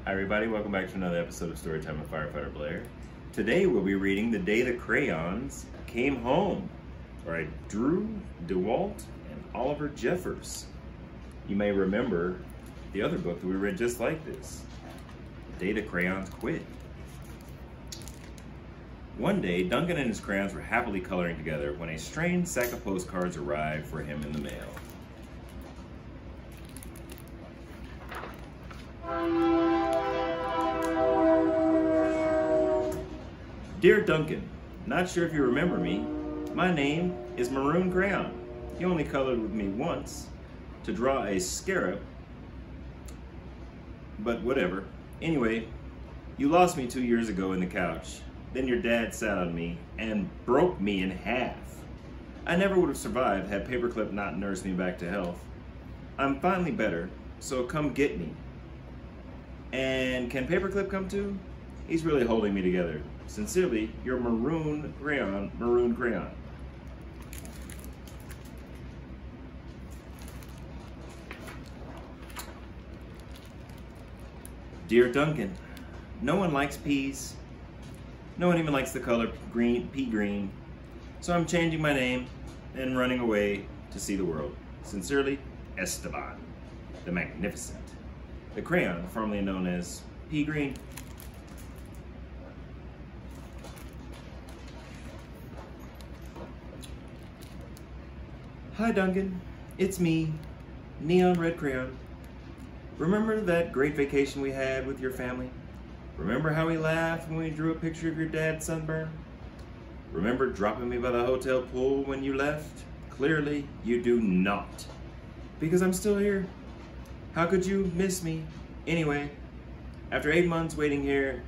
Hi everybody, welcome back to another episode of Storytime with Firefighter Blair. Today we'll be reading The Day the Crayons Came Home by Drew Daywalt and Oliver Jeffers. You may remember the other book that we read just like this, The Day the Crayons Quit. One day, Duncan and his crayons were happily coloring together when a strange sack of postcards arrived for him in the mail. Dear Duncan, not sure if you remember me. My name is Maroon Crayon. You only colored with me once to draw a scarab, but whatever. Anyway, you lost me 2 years ago in the couch. Then your dad sat on me and broke me in half. I never would have survived had Paperclip not nursed me back to health. I'm finally better, so come get me. And can Paperclip come too? He's really holding me together. Sincerely, your Maroon Crayon, Maroon Crayon. Dear Duncan, no one likes peas. No one even likes the color green, pea green. So I'm changing my name and running away to see the world. Sincerely, Esteban, the Magnificent. The crayon, formerly known as Pea Green. Hi Duncan, it's me, Neon Red Crayon. Remember that great vacation we had with your family? Remember how we laughed when we drew a picture of your dad's sunburn? Remember dropping me by the hotel pool when you left? Clearly, you do not. Because I'm still here. How could you miss me? Anyway, after 8 months waiting here,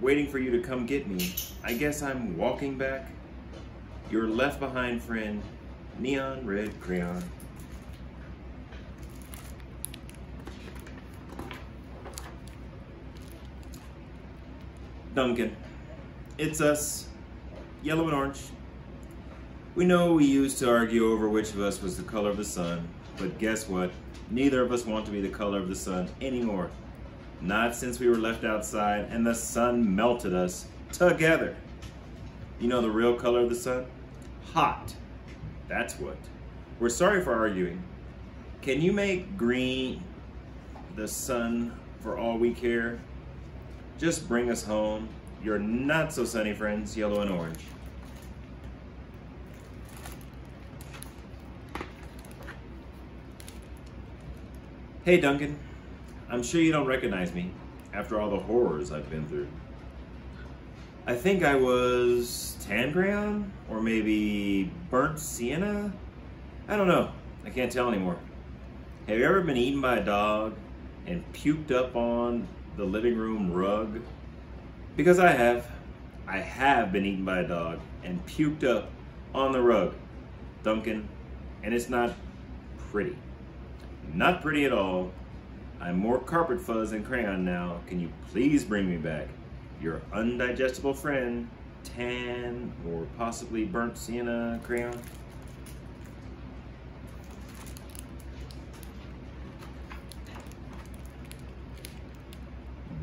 waiting for you to come get me, I guess I'm walking back. Your left behind friend, Neon Red Crayon. Duncan, it's us, yellow and orange. We know we used to argue over which of us was the color of the sun, but guess what? Neither of us want to be the color of the sun anymore. Not since we were left outside and the sun melted us together. You know the real color of the sun? Hot. That's what. We're sorry for arguing. Can you make green the sun for all we care? Just bring us home. Your not so sunny friends, yellow and orange. Hey Duncan, I'm sure you don't recognize me after all the horrors I've been through. I think I was tan crayon or maybe burnt sienna? I don't know, I can't tell anymore. Have you ever been eaten by a dog and puked up on the living room rug? Because I have. I have been eaten by a dog and puked up on the rug, Duncan, and it's not pretty. Not pretty at all. I'm more carpet fuzz than crayon now. Can you please bring me back? Your undigestible friend, tan or possibly burnt sienna crayon.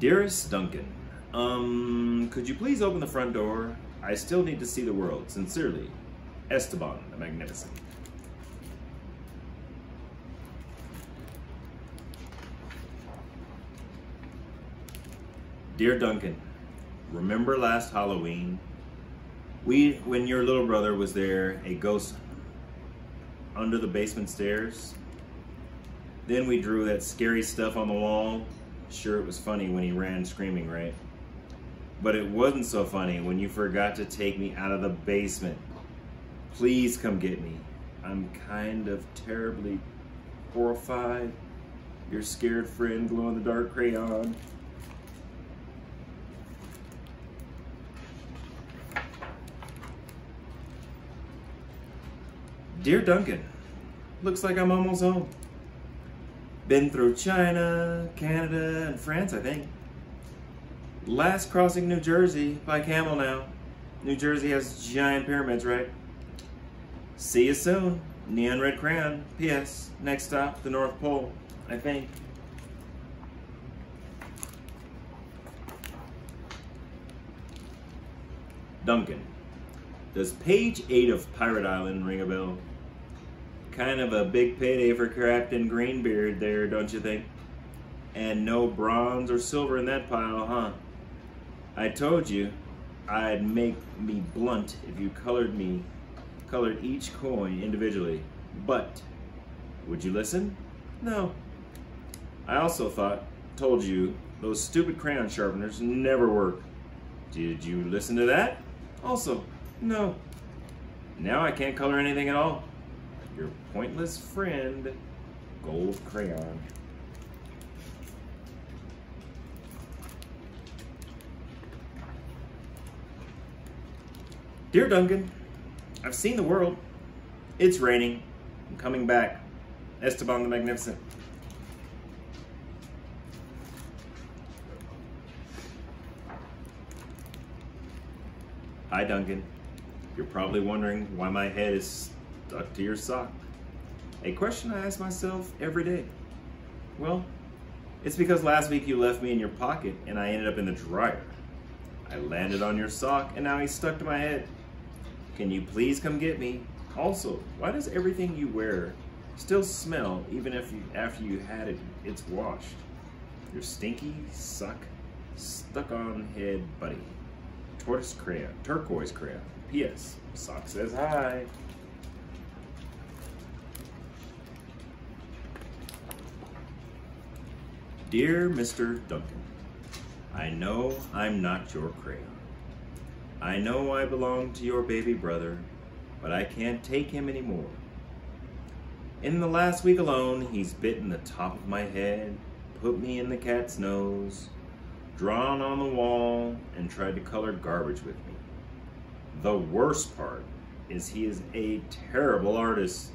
Dearest Duncan, could you please open the front door? I still need to see the world. Sincerely, Esteban the Magnificent. Dear Duncan, remember last Halloween? When your little brother was there, a ghost under the basement stairs? Then we drew that scary stuff on the wall. Sure, it was funny when he ran screaming, right? But it wasn't so funny when you forgot to take me out of the basement. Please come get me. I'm kind of terribly horrified. Your scared friend, glow-in-the-dark crayon. Dear Duncan, looks like I'm almost home. Been through China, Canada, and France, I think. Last crossing New Jersey by camel now. New Jersey has giant pyramids, right? See you soon. Neon Red Crayon. P.S. Next stop, the North Pole, I think. Duncan, does page 8 of Pirate Island ring a bell? Kind of a big payday for Captain Greenbeard there, don't you think? And no bronze or silver in that pile, huh? I told you I'd make me blunt if you colored each coin individually. But would you listen? No. I also told you those stupid crayon sharpeners never work. Did you listen to that? Also, no. Now I can't color anything at all. Your pointless friend, Gold Crayon. Dear Duncan, I've seen the world. It's raining. I'm coming back. Esteban the Magnificent. Hi Duncan. You're probably wondering why my head is stuck to your sock. A question I ask myself every day. Well, it's because last week you left me in your pocket and I ended up in the dryer. I landed on your sock and now he's stuck to my head. Can you please come get me? Also, why does everything you wear still smell even after you had it's washed? Your stinky, stuck on head buddy. Turquoise crayon. P.S. Sock says hi. Dear Mr. Duncan, I know I'm not your crayon. I know I belong to your baby brother, but I can't take him anymore. In the last week alone, he's bitten the top of my head, put me in the cat's nose, drawn on the wall, and tried to color garbage with me. The worst part is he is a terrible artist.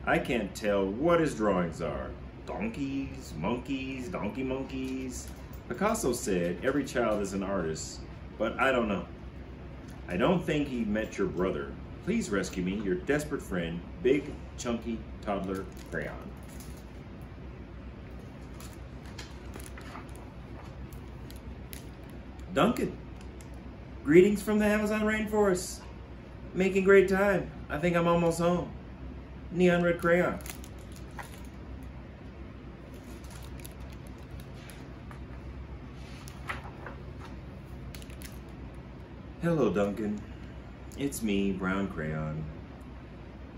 I can't tell what his drawings are. Donkeys, monkeys, donkey monkeys. Picasso said every child is an artist, but I don't know. I don't think he met your brother. Please rescue me, your desperate friend, Big Chunky Toddler Crayon. Duncan, greetings from the Amazon rainforest. Making great time. I think I'm almost home. Neon red crayon. Hello, Duncan. It's me, Brown Crayon.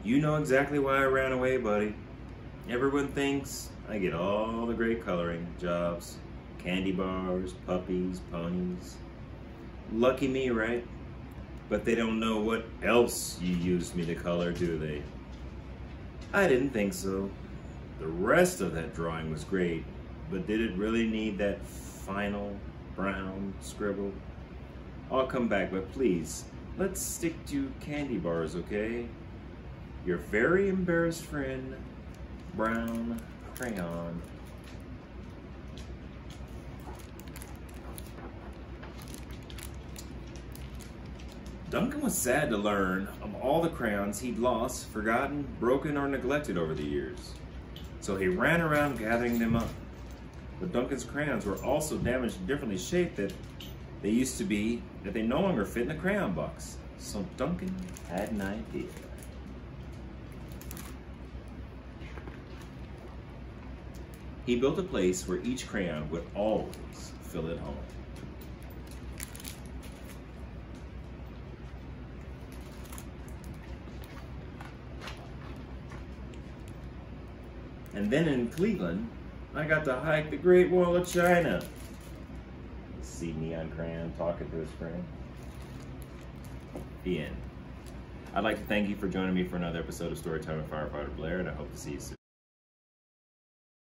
You know exactly why I ran away, buddy. Everyone thinks I get all the great coloring jobs. Candy bars, puppies, ponies. Lucky me, right? But they don't know what else you used me to color, do they? I didn't think so. The rest of that drawing was great, but did it really need that final brown scribble? I'll come back, but please, let's stick to candy bars, okay? Your very embarrassed friend, Brown Crayon. Duncan was sad to learn of all the crayons he'd lost, forgotten, broken, or neglected over the years. So he ran around gathering them up. But Duncan's crayons were also damaged and differently shaped that they used to be, that they no longer fit in the crayon box. So Duncan had an idea. He built a place where each crayon would always feel at home. And then in Cleveland, I got to hike the Great Wall of China. See Neon Crayon talking to his friend. The end. I'd like to thank you for joining me for another episode of Storytime with Firefighter Blair, and I hope to see you soon.